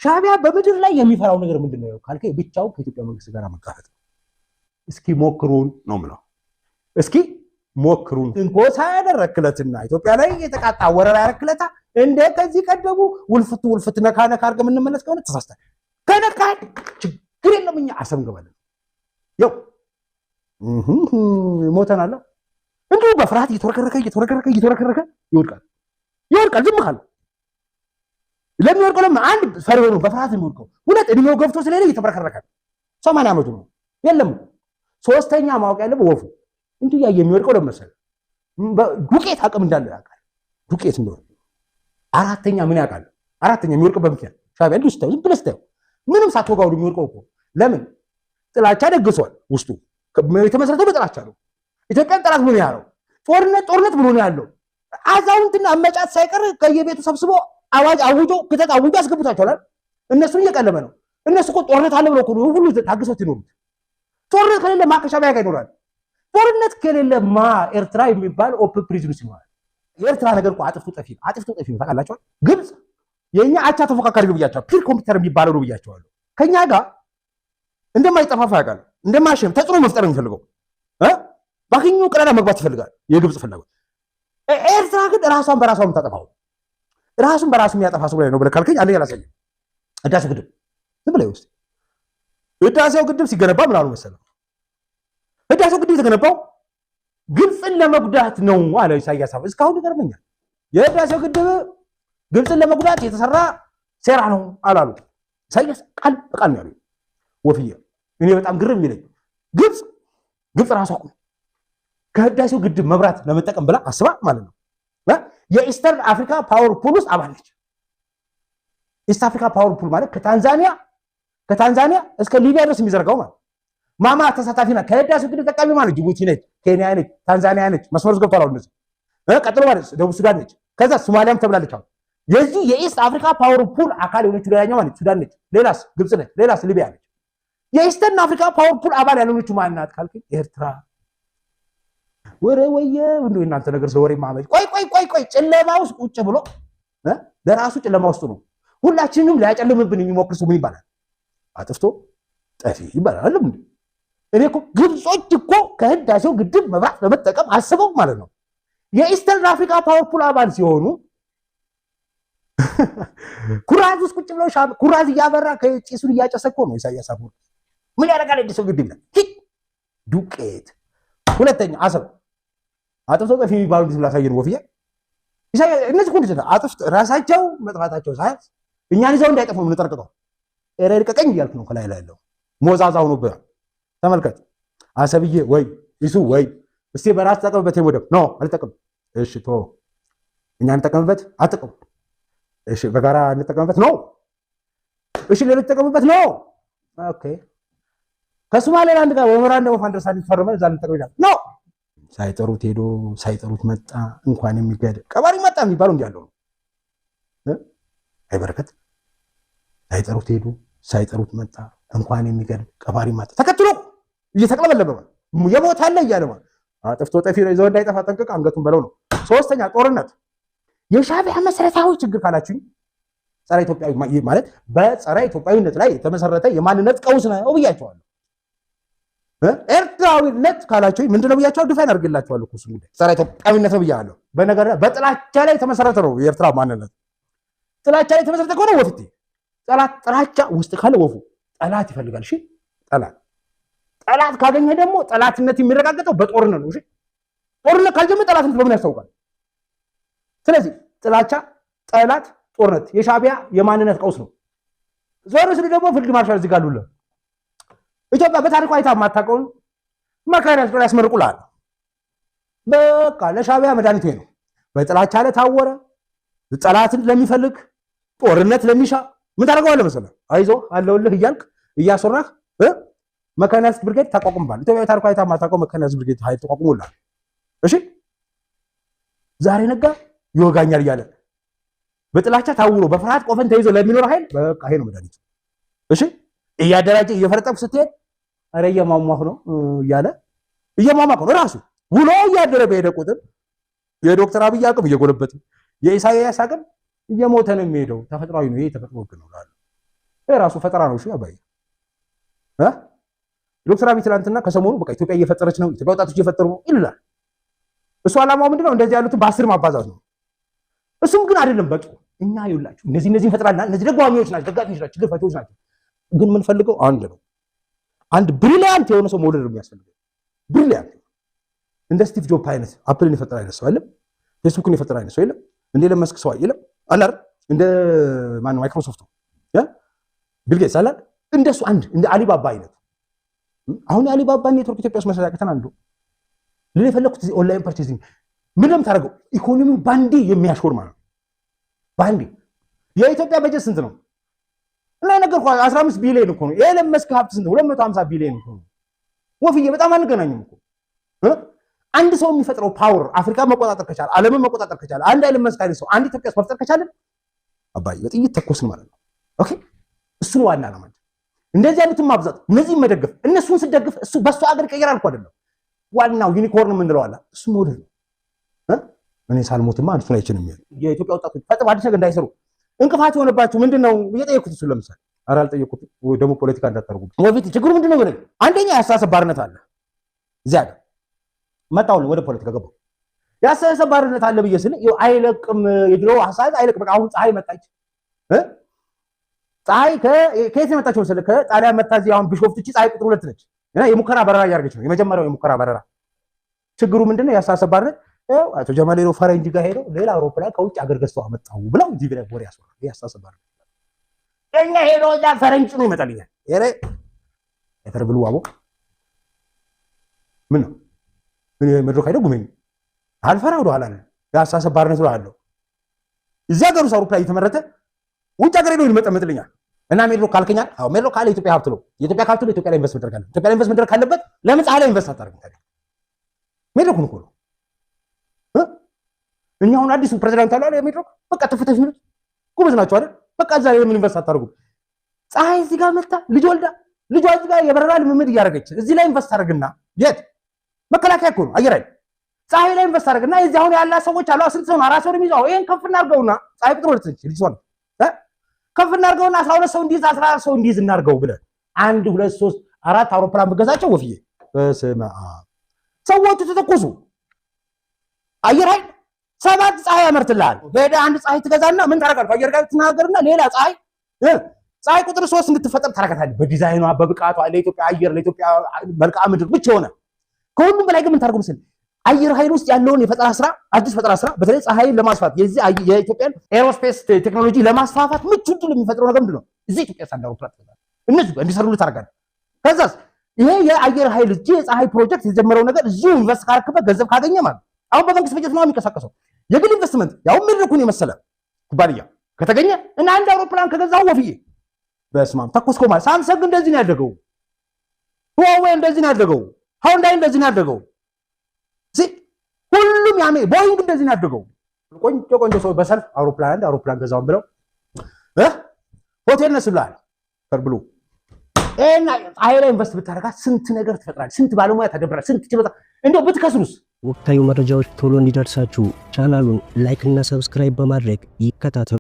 ሻዕቢያ በምድር ላይ የሚፈራው ነገር ምንድነው ካልከ ብቻው ከኢትዮጵያ መንግስት ጋር መጋፈጥ እስኪ ሞክሩን ነው ምለው እስኪ ሞክሩን እንቆሳ ያደረክለትና ኢትዮጵያ ላይ የተቃጣ ወረራ ያደረክለታ እንደ ከዚህ ቀደሙ ውልፍት ነካ አርገ ምንመለስ ከሆነ ተሳስተህ ከነካ ችግር የለም እኛ አሰብ እንገባለን ያው ሞተናል እንዴ በፍርሃት እየተወረከረከ ይወድቃል ዝም ካለ ለሚወድቀው ለምን አንድ ፈሪው ነው በፍርሃት የሚወድቀው ሁለት እድሜው ገፍቶ ስለሌለ እየተበረከረከ 80 ዓመቱ ነው የለም ሶስተኛ ማወቅ ያለበት ወፉ እንዴ የሚወድቀው ለመሰለ ዱቄት አቅም እንዳለው ያውቃል ዱቄት እንደሆነ አራተኛ ምን ያውቃል አራተኛ የሚወድቀው በምክንያት ሻዕቢያ እንዴ ዝም ብለህ ስታየው ምንም ሳትወጋው የሚወድቀው እኮ ለምን ጥላቻ ደግሷል ውስጡ የተመሰረተው በጥላቻ ነው ኢትዮጵያን ጠላት ብሎ ያለው ጦርነት ብሎ ያለው አዛውንትና አመጫት ሳይቀር ከየቤቱ ሰብስቦ አዋጅ አውጆ ክተት አውጆ አስገብቷቸዋል እነሱን እየቀለመ ነው እነሱ እኮ ጦርነት አለ ብሎ ሁሉ ታግሶት ይኖሩት ጦርነት ከሌለ ማከሻቢያ ይኖራል ጦርነት ከሌለ ኤርትራ የሚባል ኦፕን ፕሪዝን ይኖራል የኤርትራ ነገር እኮ አጥፍቶ ጠፊ ነው ታውቃላችሁ ግብጽ የኛ አቻ ተፎካካሪ ነው ብያቸዋል ፒር ኮምፒውተር የሚባለው ነው ብያቸዋል ከኛ ጋር እንደማይጠፋፋ ያውቃል እንደማሸም ተጽዕኖ መፍጠር የሚፈልገው ባክኙ ቀዳዳ መግባት ይፈልጋል የግብጽ ፍላጎት ኤርትራ ግን ራሷን በራሷ የምታጠፋው ራሱን በራሱ የሚያጠፋ ሰው ላይ ነው ብለህ ካልከኝ አንደኛ ላሳየህ ህዳሴው ግድብ ዝም ብለህ ውስጥ ህዳሴው ግድብ ሲገነባ ምን አሉ መሰለህ ህዳሴው ግድብ የተገነባው ግብጽን ለመጉዳት ነው አለ ኢሳያስ እስካሁን ይገርመኛል የህዳሴው ግድብ ግብጽን ለመጉዳት የተሰራ ሴራ ነው አላሉ ኢሳያስ ቃል በቃል ነው ያሉት ወፍዬ እኔ በጣም ግርም ይለኝ ግብጽ ራሷ ከህዳሴው ግድብ መብራት ለመጠቀም ብላ አስባ ማለት ነው የኢስተርን አፍሪካ ፓወር ፑል ውስጥ አባል ነች ኢስት አፍሪካ ፓወር ፑል ማለት ከታንዛኒያ እስከ ሊቢያ ድረስ የሚዘርጋው ማለት ማማ ተሳታፊና ከህዳሴው ግድብ ተጠቃሚ ማለት ጅቡቲ ነች ኬንያ ነች ታንዛኒያ ነች መስመር ገብቷል አሁን እነዚህ ቀጥሎ ማለት ደቡብ ሱዳን ነች ከዛ ሶማሊያም ተብላለች አሁን የዚህ የኢስት አፍሪካ ፓወር ፑል አካል የሆነችው ሌላኛው ማለት ሱዳን ነች ሌላስ ግብጽ ነች ሌላስ ሊቢያ ነች የኢስተርን አፍሪካ ፓወር ፑል አባል ያልሆነችው ማናት ካልከኝ ኤርትራ ወየ እንዴ እናንተ ነገር ስለወሬ ማመጭ ቆይ ጨለማ ውስጥ ቁጭ ብሎ ለራሱ ጨለማ ውስጥ ነው ሁላችንም ሊያጨልምብን የሚሞክር ሰው ምን ይባላል አጥፍቶ ጠፊ ይባላል እንዴ እኔ እኮ ግብጾች እኮ ከህዳሴው ግድብ መብራት ለመጠቀም አስበው ማለት ነው የኢስተርን አፍሪካ ፓወር ፑል አባል ሲሆኑ ኩራዝ ውስጥ ቁጭ ብለው ኩራዝ እያበራ ከጭሱን እያጨሰኮ ነው ኢሳያስ አፈወርቂ ምን ያደርጋል ህዳሴው ግድብ ላይ ዱቄት ሁለተኛ አሰብ አጥፍቶ ጠፊ የሚባሉት ብላሳየን ወፍያ እነዚህ ኮንዲሽን አጥፍቶ ራሳቸው መጥፋታቸው ሳይንስ እኛን ይዘው እንዳይጠፉ ነው ተጠርቀቀው እረልቀቀኝ እያልኩ ነው ከላይ ላይ ያለው ሞዛዛው ነው ተመልከት አሰብዬ ወይ ይሱ ወይ እስቲ በራስ ተጠቀምበት ወደብ ኖ አልተጠቀም እሺ ቶ እኛ እንጠቀምበት አጥቅም እሺ በጋራ እንጠቀምበት ነው እሺ ሌሎች ተጠቀምበት ነው ኦኬ ከሶማሌላንድ ጋር ወመራንደው አንደርስታንዲንግ ፈርመን ዛን ተቀበላል ነው ሳይጠሩት ሄዶ ሳይጠሩት መጣ እንኳን የሚገድ ቀባሪ መጣ የሚባለው እንዲያለው ነው አይበረከት ሳይጠሩት ሄዶ ሳይጠሩት መጣ እንኳን የሚገድ ቀባሪ መጣ ተከትሎ እየተቀለበለበ የሞት አለ እያለ ማለት አጥፍቶ ጠፊ ነው ይዘው እንዳይጠፋ ጠንቀቅ አንገቱን በለው ነው ሶስተኛ ጦርነት የሻዕቢያ መሰረታዊ ችግር ካላችሁ ጸረ ኢትዮጵያዊ ማለት በጸረ ኢትዮጵያዊነት ላይ የተመሰረተ የማንነት ቀውስ ነው ብያቸዋለሁ ኤርትራዊነት ካላችሁ ምንድነው ብያቸው ዲፋይን አድርግላችኋለሁ እኮ እሱ ጸረ ኢትዮጵያዊነት ነው ብያለሁ በነገር በጥላቻ ላይ የተመሰረተ ነው የኤርትራ ማንነት ጥላቻ ላይ የተመሰረተ ከሆነ ወፍቲ ጥላቻ ውስጥ ካለ ወፉ ጠላት ይፈልጋል እሺ ጠላት ካገኘ ደግሞ ጠላትነት የሚረጋገጠው በጦርነት ነው እሺ ጦርነት ካልጀመረ ጠላትነት በምን ያስታውቃል ስለዚህ ጥላቻ ጠላት ጦርነት የሻዕቢያ የማንነት ቀውስ ነው ዞር ሲሉ ደግሞ ፊልድ ማርሻል ዝጋሉለ ኢትዮጵያ በታሪኳ አይታ ማታቀውን መካሪያስ ጋር ያስመርቁላል በቃ ለሻዕቢያ መድኃኒት ነው በጥላቻ ላይ ታወረ ጠላትን ለሚፈልግ ጦርነት ለሚሻ ምን ታደርገዋለህ መሰለህ አይዞ አለውልህ እያልክ እያሰራህ መካናይዝድ ብርጌድ ታቋቁምባል ኢትዮጵያ ታሪኳ አይታ ማታቀው መካናይዝድ ብርጌድ ኃይል ተቋቁሞላል እሺ ዛሬ ነጋ ይወጋኛል እያለ በጥላቻ ታውሮ በፍርሃት ቆፈን ተይዞ ለሚኖር ኃይል በቃ ይሄ ነው መድኃኒቱ እሺ እያደራጀ እየፈረጠቁ ስትሄድ አረ እየማማህ ነው እያለ እየማማህ ነው ራሱ ውሎ እያደረ በሄደ ቁጥር የዶክተር አብይ አቅም እየጎለበተ የኢሳያስ አቅም እየሞተ ነው የሚሄደው ተፈጥሯዊ ነው ይሄ ተፈጥሮ ነው ራሱ ፈጠራ ነው። እሺ አባዬ ዶክተር አብይ ትናንትና ከሰሞኑ በቃ ኢትዮጵያ እየፈጠረች ነው፣ ኢትዮጵያ ወጣቶች እየፈጠሩ ነው ይላል። እሱ ዓላማው ምንድነው? እንደዚህ ያሉትን በ10 ማባዛት ነው። እሱም ግን አይደለም በቂ። እኛ ይውላችሁ እነዚህ ፈጥራልና እነዚህ ደጓሚዎች ናቸው፣ ደጋፊዎች ናቸው፣ ችግር ፈቺዎች ናቸው። ግን ምን ፈልገው አንድ ነው። አንድ ብሪሊያንት የሆነ ሰው መውለድ ነው የሚያስፈልገው። ብሪሊያንት እንደ ስቲቭ ጆብ አይነት አፕልን የፈጠረ አይነት ሰው አይደለም። ፌስቡክን የፈጠረ አይነት ሰው አይደለም። እንደ ኤለን መስክ ሰው አይደለም። አላር እንደ ማን ማይክሮሶፍት ቢል ጌትስ አላር እንደሱ አንድ እንደ አሊባባ አይነት አሁን የአሊባባ ኔትወርክ ኢትዮጵያ ውስጥ መስራት ያቀተን አንዱ ለኔ የፈለኩት ኦንላይን ፐርቼዚንግ ምንም ታደርገው ኢኮኖሚው ባንዴ የሚያሾር ማለት ነው። ባንዴ የኢትዮጵያ በጀት ስንት ነው? እና ነገርኩ 15 ቢሊዮን እኮ ነው። ኤለን መስክ ሀብት ስንት? 250 ቢሊዮን እኮ ነው። ወፍዬ በጣም አንገናኝም እኮ አንድ ሰው የሚፈጥረው ፓወር አፍሪካ መቆጣጠር ከቻለ ዓለምን መቆጣጠር ከቻለ አንድ ኤለን መስክ አይነት ሰው አንድ ኢትዮጵያ መፍጠር ከቻለ አባይ በጥይት ተኮስን ማለት ነው። ኦኬ እሱን ዋና ነው ማለት እንደዚህ አይነቱን ማብዛት እነዚህን መደገፍ እነሱን ስደግፍ እሱ በሱ አገር ቀየራል እኮ አይደለም። ዋናው ዩኒኮርን የምንለው አለ እሱ ሞዴል ነው። እኔ ሳልሞትማ አንሱን አይችልም። የኢትዮጵያ ወጣቶች ፈጥሮ አዲስ ነገር እንዳይሰሩ እንቅፋት የሆነባችሁ ምንድነው? እየጠየኩት እሱ ለምሳሌ ኧረ አልጠየኩት ወይ ደግሞ ፖለቲካ እንዳታርጉ ወፊት ችግሩ ምንድነው? ወደ አንደኛ ያሳሰብ ባርነት አለ እዚያ ጋር መጣው ወደ ፖለቲካ ገባው። ያሳሰብ ባርነት አለ ብዬ ስለ አይለቅም የድሮ ሐሳብ አይለቅም። በቃ አሁን ፀሐይ መጣች ፀሐይ ከየት መጣች መሰለህ? ከጣሊያን መጣ። እዚህ አሁን ቢሾፍቱ እቺ ፀሐይ ቁጥር 2 ነች እና የሙከራ በረራ እያደረገች ነው። የመጀመሪያው የሙከራ በረራ ችግሩ ምንድነው? ያሳሰብ ባርነት አቶ ጀማል ሄዶ ፈረንጅ ጋር ሄዶ ሌላ አውሮፕላን ከውጭ አገር ገዝተው አመጣው ብለው እዚህ ብለ ወሬ ያስወራል። ያሳሰብ ባርነት እኛ ሄዶ እዛ ፈረንጅ ነው ይመጣልኛል። ኧረ የተርብሉ አቦ ምን ነው ምን መድረክ አይደጉም አልፈራ ወደ ኋላ ነው። ያሳሰብ ባርነት ነው አለው። እዚህ ሀገር ውስጥ አውሮፕላን እየተመረተ ውጭ ሀገር ሄዶ ይመጣልኛል እና ሜድሮክ ካልከኛል። አዎ ሜድሮክ ካለ ኢትዮጵያ ሀብት ነው። የኢትዮጵያ ሀብት ነው። ኢትዮጵያ ላይ ኢንቨስት መደረግ አለ። ኢትዮጵያ ላይ ኢንቨስት መደረግ ካለበት ለምን ፀሐይ ላይ ኢንቨስት አታደርግም ታዲያ? ሜድሮክ ነው እኮ ነው። እኛ አሁን አዲሱ ፕሬዝዳንት አለ ሜድሮክ በቃ ተፈተሽ ነው ጎበዝ ናቸው አይደል? በቃ እዛ ላይ ምን ኢንቨስት አታደርጉም? ፀሐይ እዚህ ጋር መጣ ልጅ ወልዳ ልጇ እዚህ ጋር የበረራ ልምምድ እያደረገች እዚህ ላይ ኢንቨስት አደረግና የት መከላከያ እኮ ነው አየር አይደል? ፀሐይ ላይ ኢንቨስት አደረግና እዚህ አሁን ያላ ሰዎች አሉ 10 ሰው 4 ሰው የሚይዘው ይሄን ከፍ እናድርገውና ፀሐይ ቁጥር 2 ነች ልጅ ሆነ ከፍ እናድርገውና 12 ሰው እንዲይዝ 14 ሰው እንዲይዝ እናድርገው ብለን 1 2 3 4 አውሮፕላን ብገዛቸው ወፍዬ በስመ አብ ሰዎቹ ተተኮሱ። አየር ኃይል 7 ፀሐይ ያመርትልሃል። ሄደህ አንድ ፀሐይ ትገዛና ምን ታደርጋለህ? አየር ጋር ትናገርና ሌላ ፀሐይ ቁጥር 3 እንድትፈጠር ታደርጋታለህ። በዲዛይኗ በብቃቷ ለኢትዮጵያ አየር ለኢትዮጵያ መልክዓ ምድር ብቻ ሆነ። ከሁሉም በላይ ግን ምን ታደርጉ መሰለህ? አየር ኃይል ውስጥ ያለውን የፈጠራ ስራ አዲስ ፈጠራ ስራ በተለይ ፀሐይን ለማስፋት የዚህ የኢትዮጵያን ኤሮስፔስ ቴክኖሎጂ ለማስፋፋት ምቹ ዕድል የሚፈጥረው ነገር ምንድነው? እዚህ ኢትዮጵያ ሳንዳሩ ፕላትፎርም እነዚህ እንዲሰሩልህ ታደርጋለህ። ከዛስ ይሄ የአየር ኃይል እዚህ የፀሐይ ፕሮጀክት የጀመረው ነገር እዚሁ ኢንቨስት ካረክበት ገንዘብ ካገኘ ማለት አሁን በመንግስት በጀት ነው የሚንቀሳቀሰው። የግል ኢንቨስትመንት ያው ሜድሮክን የመሰለ ኩባንያ ከተገኘ እና አንድ አውሮፕላን ከገዛው ወፍዬ በስማም ተኮስኮ ማለት ሳምሰንግ እንደዚህ ነው ያደገው፣ ሁዋዌ እንደዚህ ነው ያደገው፣ ሃንዳይ እንደዚህ ነው ያደገው፣ ሁሉም ያሜ ቦይንግ እንደዚህ ነው ያደገው። ቆንጆ ሰው በሰልፍ አውሮፕላን ገዛውን ብለው ሆቴል ነስብላል ተርብሉ እና ፀሐይ ላይ ኢንቨስት ብታረጋት ስንት ነገር ትፈጥራለች፣ ስንት ባለሙያ ታደብራለች፣ ስንት ችሎታ እንደው ብትከስሩስ። ወቅታዊ መረጃዎች ቶሎ እንዲደርሳችሁ ቻናሉን ላይክ እና ሰብስክራይብ በማድረግ ይከታተሉ።